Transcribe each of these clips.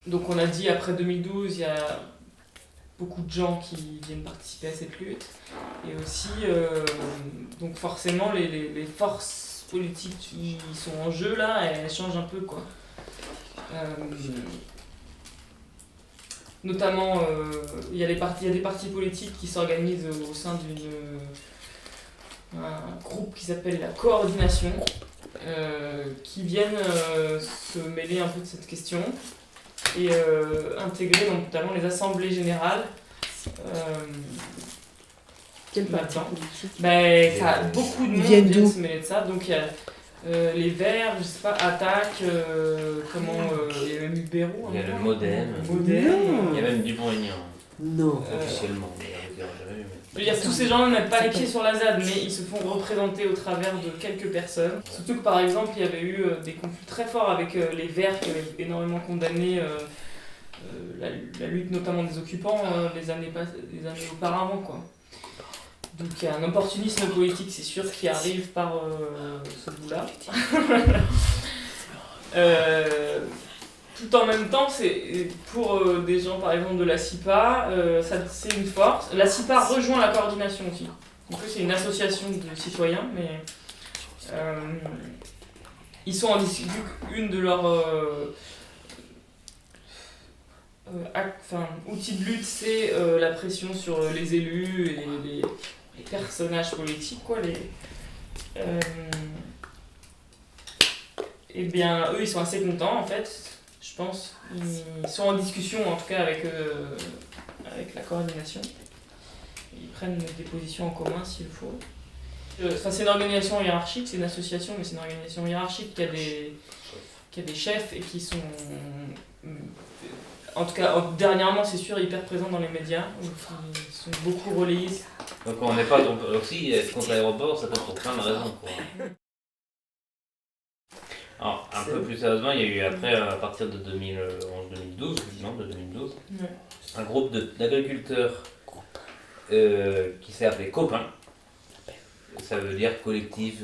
Donc on a dit après 2012, il y a beaucoup de gens qui viennent participer à cette lutte. Et aussi, donc forcément, les forces politiques qui sont en jeu là, elles changent un peu quoi. Notamment, il y a des partis politiques qui s'organisent au sein d'un groupe qui s'appelle la coordination, qui viennent se mêler un peu de cette question et intégrer donc, notamment les assemblées générales. Quel parti politique? Ça, beaucoup de monde viennent viennent d'où se mêler de ça. Donc il y a les Verts, je sais pas, Attaque, il y a même eu Bérou. Il y a le Modem. Non. Il y a même Dupont-Aignan, Non. officiellement. Mais on jamais vu, Je veux dire, tous ces gens ne mettent pas les pieds sur la ZAD, mais ils se font représenter au travers de quelques personnes. Surtout que par exemple, il y avait eu des conflits très forts avec les Verts qui avaient énormément condamné la lutte notamment des occupants les années auparavant, quoi. Donc il y a un opportunisme politique, c'est sûr, qui arrive par ce bout-là. Tout en même temps, c'est pour des gens par exemple de la CIPA, c'est une force. La CIPA rejoint la coordination aussi. Donc c'est une association de citoyens, mais ils sont en discussion. Une de leurs outils de lutte, c'est la pression sur les élus et les personnages politiques, quoi. Eh bien, eux, ils sont assez contents, en fait, je pense. Ils sont en discussion, en tout cas, avec la coordination. Ils prennent des positions en commun, s'il faut. C'est une organisation hiérarchique, c'est une association, mais c'est une organisation hiérarchique qui a des chefs et qui sont... En tout cas, dernièrement, c'est sûr, hyper présents dans les médias. Ils sont beaucoup relayés. Donc on n'est pas aussi être contre l'aéroport, ça peut être pour plein de raisons, quoi. Alors, un peu plus sérieusement, il y a eu après, à partir de 2011-2012, non, de 2012, Ouais. un groupe d'agriculteurs qui s'est appelé Copain. Ça veut dire collectif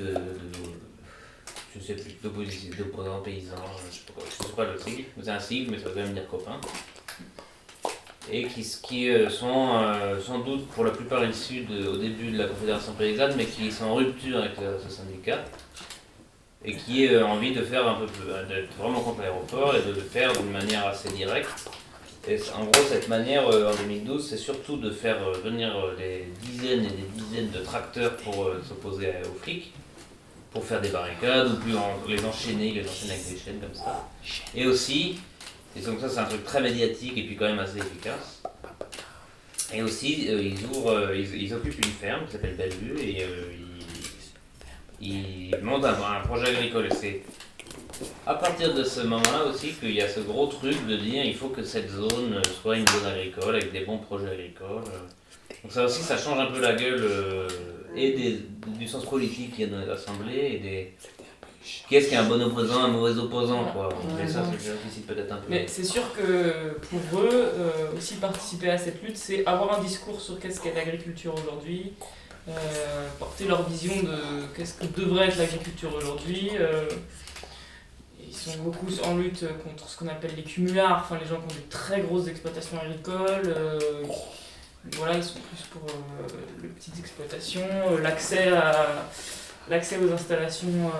je sais plus, d'opposants paysans, je sais pas le sigle, c'est un sigle, mais ça veut quand même dire Copain. Et qui sont sans doute pour la plupart issus au début de la Confédération paysanne, mais qui sont en rupture avec ce syndicat, et qui ont envie de faire d'être vraiment contre l'aéroport et de le faire d'une manière assez directe. Et en gros, cette manière en 2012, c'est surtout de faire venir des dizaines et des dizaines de tracteurs pour s'opposer aux flics, pour faire des barricades, ou plus les enchaîner avec des chaînes comme ça. Et aussi, et donc ça c'est un truc très médiatique et puis quand même assez efficace. Et aussi, ils occupent une ferme qui s'appelle Bellevue et ils montent un projet agricole. Et c'est à partir de ce moment-là aussi qu'il y a ce gros truc de dire il faut que cette zone soit une zone agricole avec des bons projets agricoles. Donc ça aussi, ça change un peu la gueule du sens politique qu'il y a dans les assemblées et qu'est-ce qu'un bon opposant, un mauvais opposant, quoi. Mais ça, c'est difficile peut-être un peu. Mais c'est sûr que pour eux, aussi participer à cette lutte, c'est avoir un discours sur qu'est-ce qu'est l'agriculture aujourd'hui, porter leur vision de qu'est-ce que devrait être l'agriculture aujourd'hui. Ils sont beaucoup en lutte contre ce qu'on appelle les cumulards, enfin les gens qui ont des très grosses exploitations agricoles. Voilà, ils sont plus pour les petites exploitations, l'accès aux installations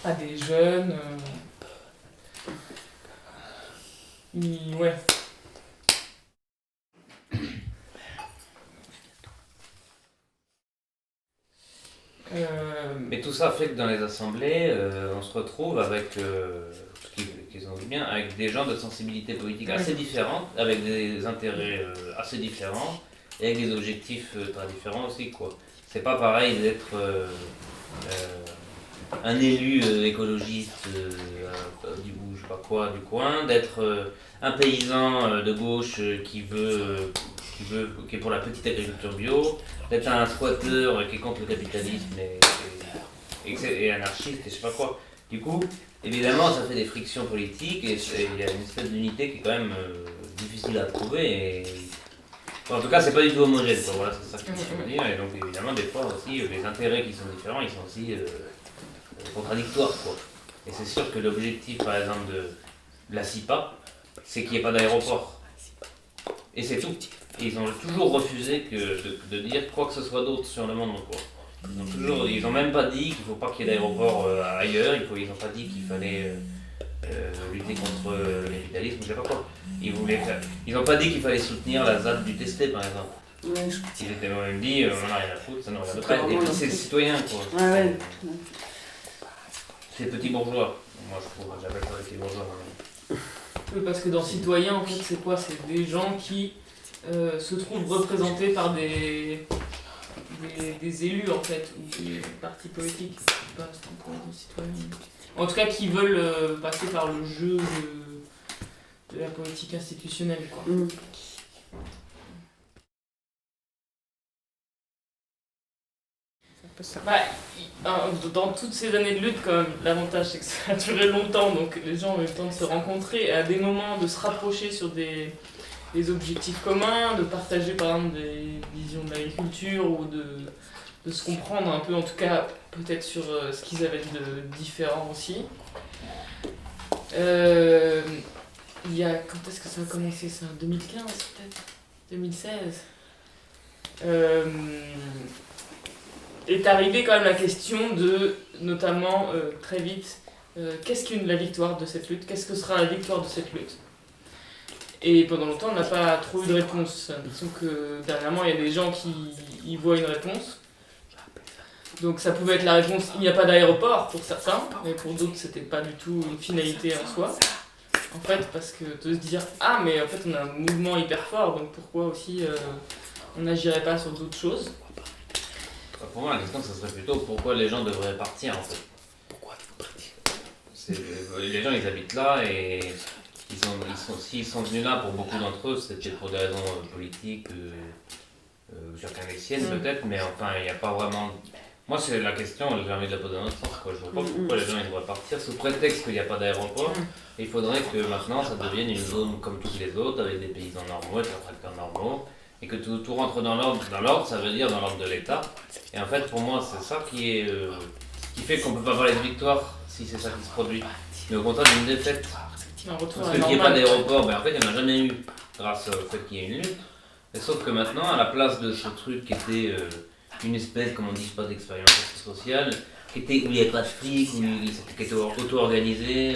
à des jeunes. Ouais. Mais tout ça fait que dans les assemblées, on se retrouve avec, ce qu'ils ont dit bien, avec des gens de sensibilité politique assez différentes, avec des intérêts assez différents, et avec des objectifs très différents aussi, quoi. C'est pas pareil d'être un élu écologiste je sais pas quoi, du coin, d'être un paysan de gauche qui est pour la petite agriculture bio, d'être un squatteur qui est contre le capitalisme et anarchiste et je sais pas quoi. Du coup, évidemment, ça fait des frictions politiques et il y a une espèce d'unité qui est quand même difficile à trouver. En tout cas, c'est pas du tout homogène, quoi. Voilà, c'est ça que je veux dire. Et donc, évidemment, des fois aussi, les intérêts qui sont différents, ils sont aussi contradictoires, quoi. Et c'est sûr que l'objectif, par exemple, la CIPA, c'est qu'il n'y ait pas d'aéroport. Et c'est tout. Et ils ont toujours refusé de dire quoi que ce soit d'autre sur le monde. Quoi. Ils n'ont même pas dit qu'il ne faut pas qu'il y ait d'aéroport ailleurs, ils n'ont pas dit qu'il fallait lutter contre le capitalisme, je sais pas quoi. Ils n'ont pas dit qu'il fallait soutenir la ZAD du testé par exemple. Ouais, Ils étaient même dit, on n'a rien à foutre, ça ne regarde pas. Et puis c'est les citoyens quoi. Ouais. C'est petits bourgeois. Moi j'appelle ça les petits bourgeois. Oui, parce que dans citoyens, en fait, c'est quoi? C'est des gens qui se trouvent représentés par des élus, en fait, ou des partis politiques. Je sais pas ce qu'on pourrait dire citoyens. En tout cas, qui veulent passer par le jeu de la politique institutionnelle, quoi. Dans toutes ces années de lutte, quand même, l'avantage c'est que ça a duré longtemps, donc les gens ont eu le temps de se rencontrer, et à des moments de se rapprocher sur des objectifs communs, de partager par exemple des visions de l'agriculture, ou de se comprendre un peu, en tout cas peut-être sur ce qu'ils avaient de différent aussi. Il y a, quand est-ce que ça a commencé ça? 2015 peut-être? 2016 est arrivée quand même la question de, notamment très vite, qu'est-ce qu'est la victoire de cette lutte? Qu'est-ce que sera la victoire de cette lutte? Et pendant longtemps, on n'a pas trop eu de réponse. J'ai l'impression que dernièrement, il y a des gens qui y voient une réponse. Donc ça pouvait être la réponse, il n'y a pas d'aéroport pour certains, mais pour d'autres, c'était pas du tout une finalité en soi. En fait, parce que de se dire, ah mais en fait on a un mouvement hyper fort, donc pourquoi aussi on n'agirait pas sur d'autres choses? Pour moi, la question, ça serait plutôt pourquoi les gens devraient partir en fait. Pourquoi il faut partir? Les gens, ils habitent là et s'ils sont venus là, pour beaucoup d'entre eux, c'était pour des raisons politiques, chacun les siennes peut-être, mais enfin, il n'y a pas vraiment. Moi, c'est la question, j'ai envie de la poser dans notre sens. Quoi. Je vois pas pourquoi les gens ils devraient partir sous prétexte qu'il n'y a pas d'aéroport. Il faudrait que maintenant ça devienne une zone comme toutes les autres, avec des paysans normaux, des tracteurs normaux, et que tout rentre dans l'ordre. Dans l'ordre, ça veut dire dans l'ordre de l'État. Et en fait, pour moi, c'est ça qui fait qu'on ne peut pas parler de victoire si c'est ça qui se produit. Mais au contraire d'une défaite. Parce qu'il n'y ait pas d'aéroport, en fait, il n'y en a jamais eu grâce au fait qu'il y ait une lutte. Et sauf que maintenant, à la place de ce truc qui était une espèce, comme on dit, pas d'expérience sociale, où il n'y avait pas de fric, qui était auto-organisé,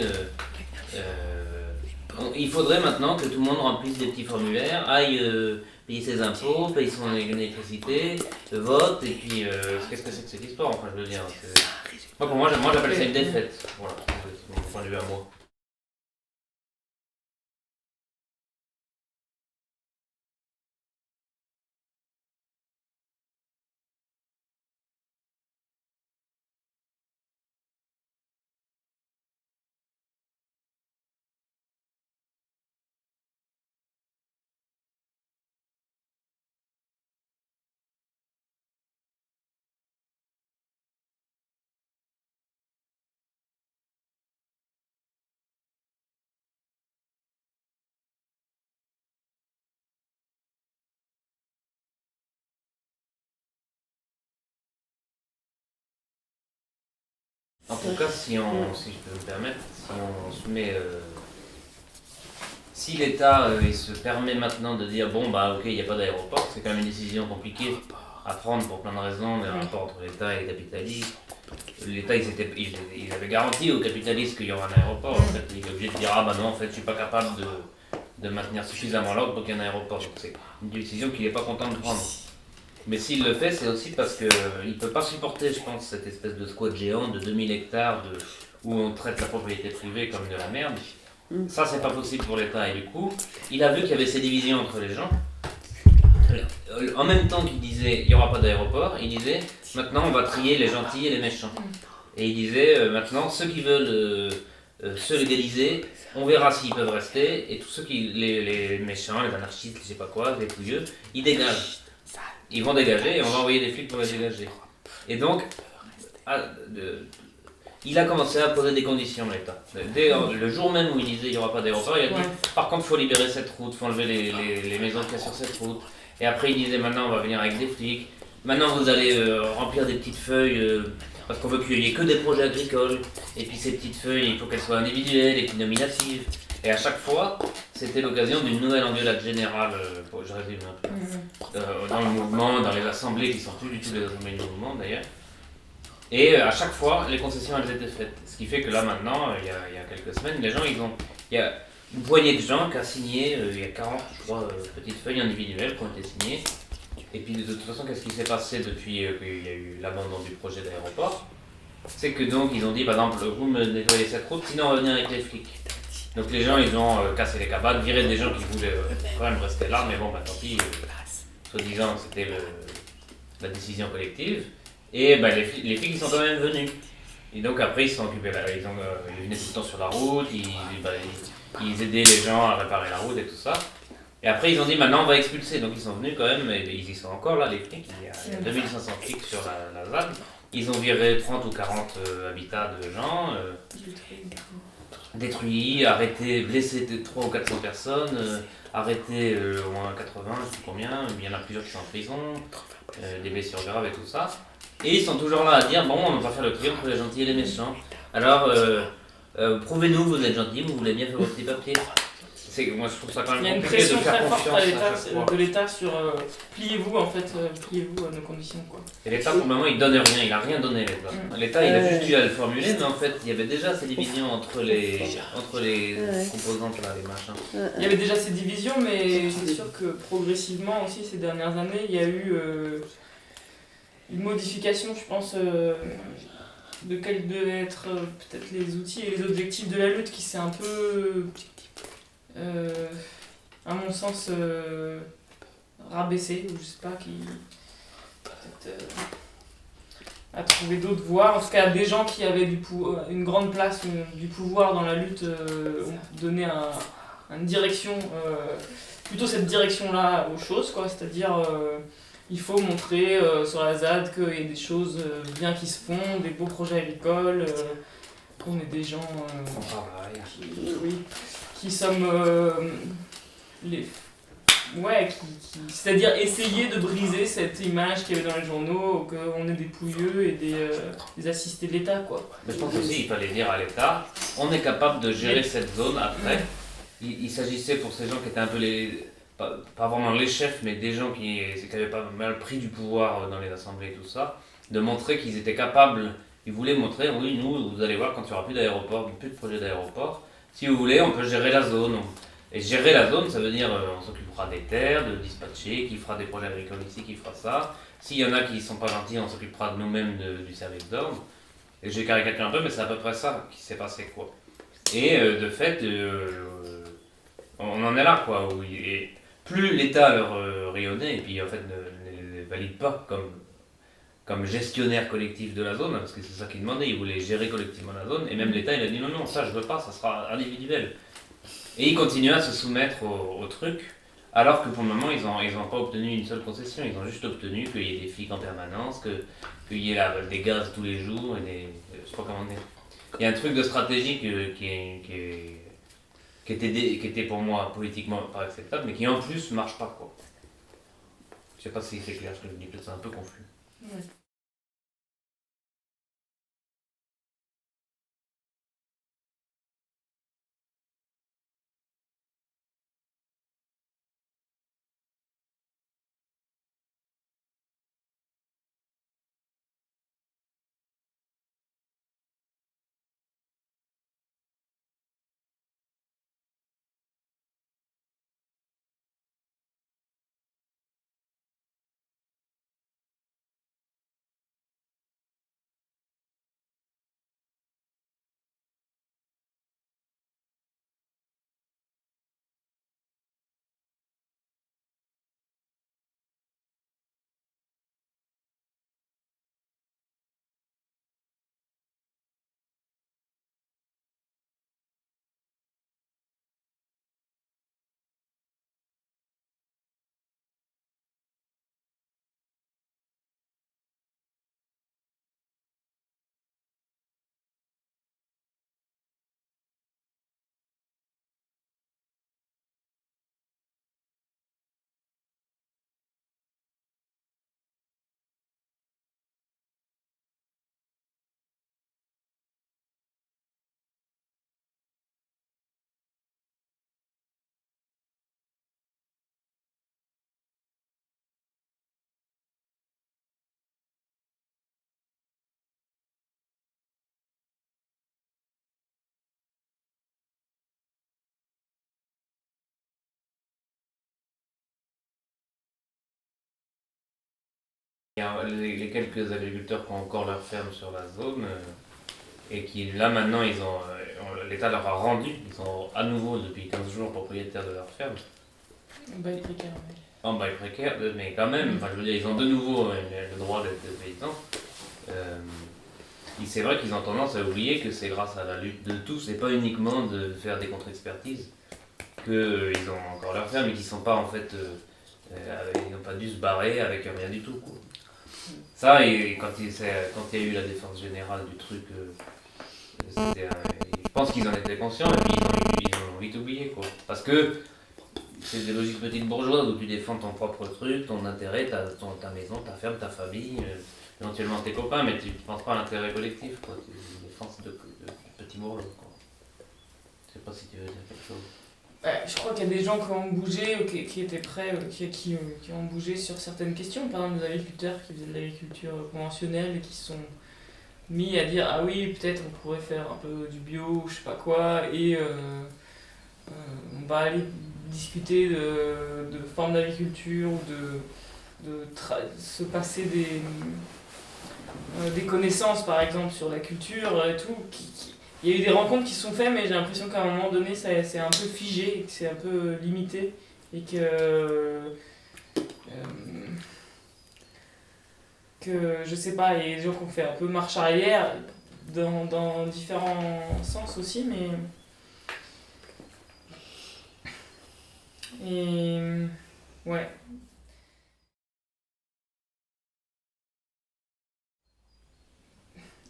il faudrait maintenant que tout le monde remplisse des petits formulaires, aille payer ses impôts, paye son électricité, vote, et puis qu'est-ce que c'est que cette histoire? Enfin, je veux dire, pour moi j'appelle ça une défaite. Voilà, c'est mon point de vue à moi. En tout cas, si je peux me permettre, si on se met. Si l'État il se permet maintenant de dire bon bah ok il n'y a pas d'aéroport, c'est quand même une décision compliquée à prendre pour plein de raisons, les rapports entre l'État et les capitalistes. L'État il avait garanti aux capitalistes qu'il y aurait un aéroport, en fait il est obligé de dire ah bah non en fait je suis pas capable de maintenir suffisamment l'ordre pour qu'il y ait un aéroport. Donc c'est une décision qu'il n'est pas content de prendre. Mais s'il le fait, c'est aussi parce qu'il ne peut pas supporter, je pense, cette espèce de squat géant de 2000 hectares où on traite la propriété privée comme de la merde. Ça, c'est pas possible pour l'État. Et du coup, il a vu qu'il y avait ces divisions entre les gens. En même temps qu'il disait il n'y aura pas d'aéroport, il disait maintenant on va trier les gentils et les méchants. Et il disait maintenant ceux qui veulent se légaliser, on verra s'ils peuvent rester. Et tous ceux les méchants, les anarchistes, je sais pas quoi, les pouilleux, ils dégagent. Ils vont dégager et on va envoyer des flics pour les dégager. Et donc, il a commencé à poser des conditions, l'État. Dès le jour même où il disait qu'il n'y aura pas d'aéroport, il a dit par contre, il faut libérer cette route, il faut enlever les maisons qu'il y a sur cette route. Et après, il disait maintenant, on va venir avec des flics. Maintenant, vous allez remplir des petites feuilles parce qu'on veut qu'il n'y ait que des projets agricoles. Et puis, ces petites feuilles, il faut qu'elles soient individuelles et puis nominatives. Et à chaque fois, c'était l'occasion d'une nouvelle engueulade générale, je résume un peu, dans le mouvement, dans les assemblées qui sont plus du tout les assemblées du mouvement d'ailleurs. Et à chaque fois, les concessions elles étaient faites. Ce qui fait que là maintenant, il y a quelques semaines, les gens il y a une poignée de gens qui a signé, il y a 40 je crois, petites feuilles individuelles qui ont été signées. Et puis de toute façon, qu'est-ce qui s'est passé depuis qu'il y a eu l'abandon du projet d'aéroport? C'est que donc ils ont dit par exemple, vous me nettoyez cette route, sinon on va venir avec les flics. Donc les gens ils ont cassé les cabanes, viré des gens qui voulaient quand même rester là, mais bon bah tant pis, soi-disant que c'était la décision collective. Et bah, les flics ils sont quand même venus. Et donc après ils se sont occupés, ils venaient tout le temps sur la route, ils aidaient les gens à réparer la route et tout ça. Et après ils ont dit maintenant on va expulser, donc ils sont venus quand même, et ils y sont encore là les flics, il y a 2500 flics sur la ZAD. Ils ont viré 30 ou 40 habitats de gens, détruits, arrêtés, blessés 300 ou 400 personnes, arrêtés au moins 80, je sais plus combien, il y en a plusieurs qui sont en prison, des blessures graves et tout ça. Et ils sont toujours là à dire bon, on va faire le tri entre les gentils et les méchants. Alors, prouvez-nous que vous êtes gentils, vous voulez bien faire votre petit papier. Moi je trouve ça quand Il y a même une compliqué de pression faire très forte confiance de l'État sur pliez-vous en fait, pliez-vous à nos conditions quoi. Et l'État pour le moment il donne rien, il a rien donné l'État. L'État il a juste eu à le formuler, mais en fait il y avait déjà ces divisions entre les composantes là, les machins. Il y avait déjà ces divisions, mais c'est sûr que progressivement aussi ces dernières années il y a eu une modification je pense de quels devaient être peut-être les outils et les objectifs de la lutte qui s'est un peu à mon sens rabaissé, ou je sais pas, qui peut-être a trouvé d'autres voies. En tout cas, des gens qui avaient une grande place, du pouvoir dans la lutte, ont donné une direction, plutôt cette direction-là aux choses, quoi. C'est-à-dire, il faut montrer sur la ZAD qu'il y a des choses bien qui se font, des beaux projets agricoles, qu'on est des gens qui sommes c'est-à-dire essayer de briser cette image qu'il y avait dans les journaux, qu'on est des pouilleux et des assistés de l'État, quoi. Mais je pense aussi qu'il fallait dire à l'État, on est capable de gérer cette zone après. Il s'agissait pour ces gens qui étaient un peu pas vraiment les chefs, mais des gens qui avaient pas mal pris du pouvoir dans les assemblées et tout ça, de montrer qu'ils étaient capables, ils voulaient montrer, oui, nous, vous allez voir, quand il n'y aura plus d'aéroport, plus de projet d'aéroport, si vous voulez, on peut gérer la zone. Et gérer la zone, ça veut dire on s'occupera des terres, de dispatcher, qui fera des projets agricoles ici, qui fera ça. S'il y en a qui ne sont pas gentils, on s'occupera de nous-mêmes du service d'ordre. Et j'ai caricaturé un peu, mais c'est à peu près ça qui s'est passé, quoi. Et de fait, on en est là, quoi. Et plus l'État leur rayonnait, et puis en fait ne les valide pas comme gestionnaire collectif de la zone, parce que c'est ça qu'ils demandaient, ils voulaient gérer collectivement la zone, et même l'État il a dit non, ça je veux pas, ça sera individuel. Et ils continuent à se soumettre au truc, alors que pour le moment ils ont pas obtenu une seule concession, ils ont juste obtenu qu'il y ait des flics en permanence, qu'il y ait des gaz tous les jours, et je sais pas comment dire. Il y a un truc de stratégie qui était pour moi politiquement pas acceptable, mais qui en plus marche pas, quoi. Je sais pas si c'est clair ce que je dis, peut-être c'est un peu confus. Ouais. Il y a les quelques agriculteurs qui ont encore leur ferme sur la zone et qui, là maintenant, l'État leur a rendu, ils sont à nouveau depuis 15 jours propriétaires de leur ferme. Bail précaire, En bail précaire, mais quand même, enfin, je veux dire, ils ont de nouveau le droit d'être paysans. C'est vrai qu'ils ont tendance à oublier que c'est grâce à la lutte de tous et pas uniquement de faire des contre-expertises qu'ils ont encore leur ferme et qu'ils sont pas en fait. Ils n'ont pas dû se barrer avec rien du tout, quoi. Ça, et quand il y a eu la défense générale du truc, je pense qu'ils en étaient conscients et puis ils ont vite oublié, quoi. Parce que c'est des logiques petites bourgeoises où tu défends ton propre truc, ton intérêt, ta maison, ta ferme, ta famille, éventuellement tes copains, mais tu ne penses pas à l'intérêt collectif, quoi. C'est une défense de petits bourgeois, quoi. Je sais pas si tu veux dire quelque chose. Je crois qu'il y a des gens qui ont bougé, qui étaient prêts, qui ont bougé sur certaines questions. Par exemple, des agriculteurs qui faisaient de l'agriculture conventionnelle et qui se sont mis à dire ah oui, peut-être on pourrait faire un peu du bio, je sais pas quoi, et on va aller discuter de formes d'agriculture ou de se passer des connaissances par exemple sur la culture et tout. Il y a eu des rencontres qui se sont faites, mais j'ai l'impression qu'à un moment donné, c'est un peu figé, que c'est un peu limité, et que je sais pas, il y a des gens qui ont fait un peu marche arrière, dans différents sens aussi, mais... Et... ouais.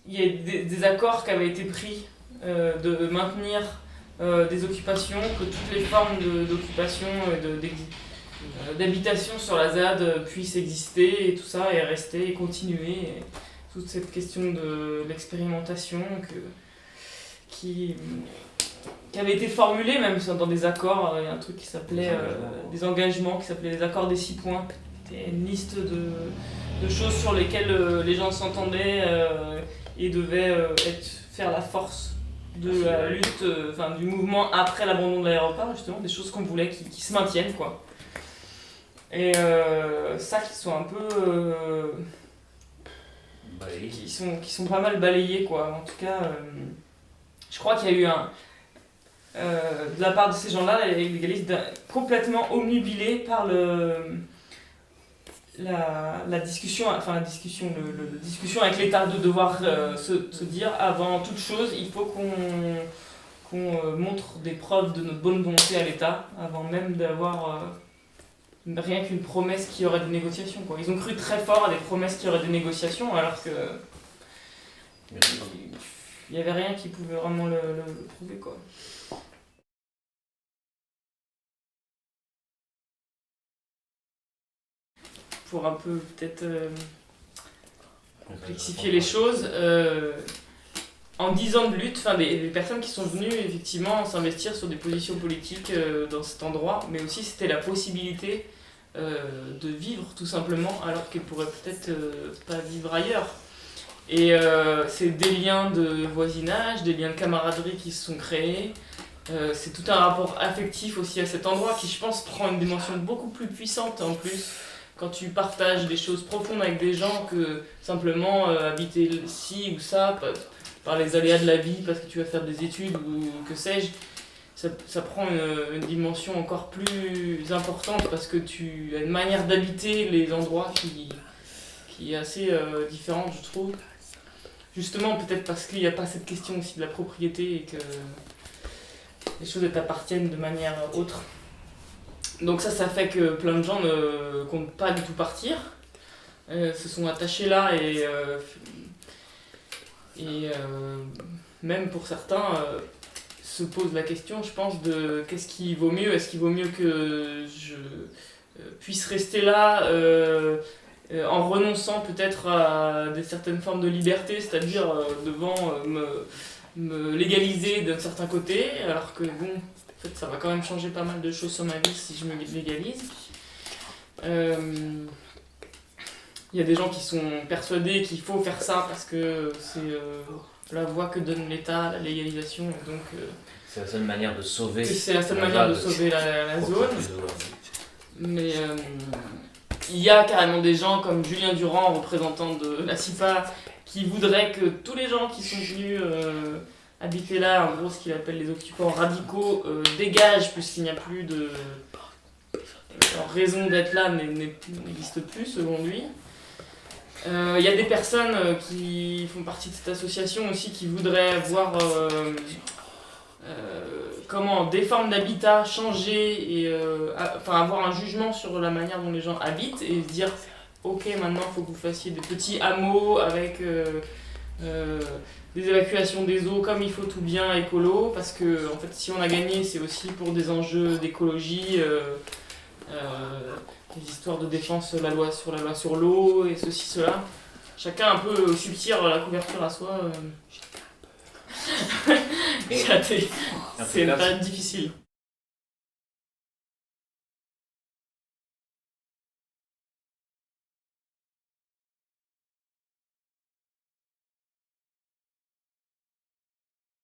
Il y a des accords qui avaient été pris de maintenir des occupations, que toutes les formes d'occupation et d'habitation sur la ZAD puissent exister et tout ça, et rester et continuer. Et toute cette question de l'expérimentation qui avait été formulée même dans des accords. Il y a un truc qui s'appelait des engagements, qui s'appelait les accords des 6 points. C'était une liste de choses sur lesquelles les gens s'entendaient et devaient faire la force de la lutte, du mouvement après l'abandon de l'aéroport, justement, des choses qu'on voulait qui se maintiennent, quoi. Et ça, qui sont un peu... qui sont pas mal balayés, quoi. En tout cas, je crois qu'il y a eu de la part de ces gens-là, les légalistes, complètement omnubilés par la discussion, la discussion avec l'État, de devoir se dire avant toute chose, il faut qu'on montre des preuves de notre bonne volonté à l'État, avant même d'avoir rien qu'une promesse qu'il y aurait des négociations, quoi. Ils ont cru très fort à des promesses qu'il y aurait des négociations, alors que il n'y avait rien qui pouvait vraiment le prouver, quoi. Pour un peu peut-être complexifier les choses, en 10 ans de lutte, des personnes qui sont venues effectivement s'investir sur des positions politiques dans cet endroit, mais aussi c'était la possibilité de vivre tout simplement, alors qu'elles pourraient peut-être pas vivre ailleurs. Et c'est des liens de voisinage, des liens de camaraderie qui se sont créés. C'est tout un rapport affectif aussi à cet endroit qui, je pense, prend une dimension beaucoup plus puissante en plus quand tu partages des choses profondes avec des gens que simplement habiter ci ou ça par les aléas de la vie, parce que tu vas faire des études ou que sais-je. Ça prend une dimension encore plus importante parce que tu as une manière d'habiter les endroits qui est assez différente, je trouve. Justement, peut-être parce qu'il n'y a pas cette question aussi de la propriété et que les choses t'appartiennent de manière autre. Donc ça fait que plein de gens ne comptent pas du tout partir, se sont attachés là et même pour certains se posent la question, je pense, de qu'est-ce qui vaut mieux. Est-ce qu'il vaut mieux que je puisse rester là en renonçant peut-être à certaines formes de liberté, c'est-à-dire devant me légaliser d'un certain côté, alors que bon, en fait, ça va quand même changer pas mal de choses sur ma vie si je me légalise. Il y a des gens qui sont persuadés qu'il faut faire ça parce que c'est la voie que donne l'État, la légalisation, et donc... c'est la seule manière de sauver... C'est la seule manière de sauver la zone. Mais il y a carrément des gens comme Julien Durand, représentant de la CIPA, qui voudraient que tous les gens qui sont venus habiter là, en gros ce qu'il appelle les occupants radicaux, dégagent puisqu'il n'y a plus de... leur raison d'être là n'existe plus selon lui. Il y a des personnes qui font partie de cette association aussi qui voudraient voir des formes d'habitat changer et avoir un jugement sur la manière dont les gens habitent et se dire ok, maintenant il faut que vous fassiez des petits hameaux avec des évacuations des eaux comme il faut, tout bien écolo, parce que en fait si on a gagné c'est aussi pour des enjeux d'écologie, des histoires de défense, la loi sur l'eau et ceci, cela. Chacun un peu subtire la couverture à soi. C'est une période difficile.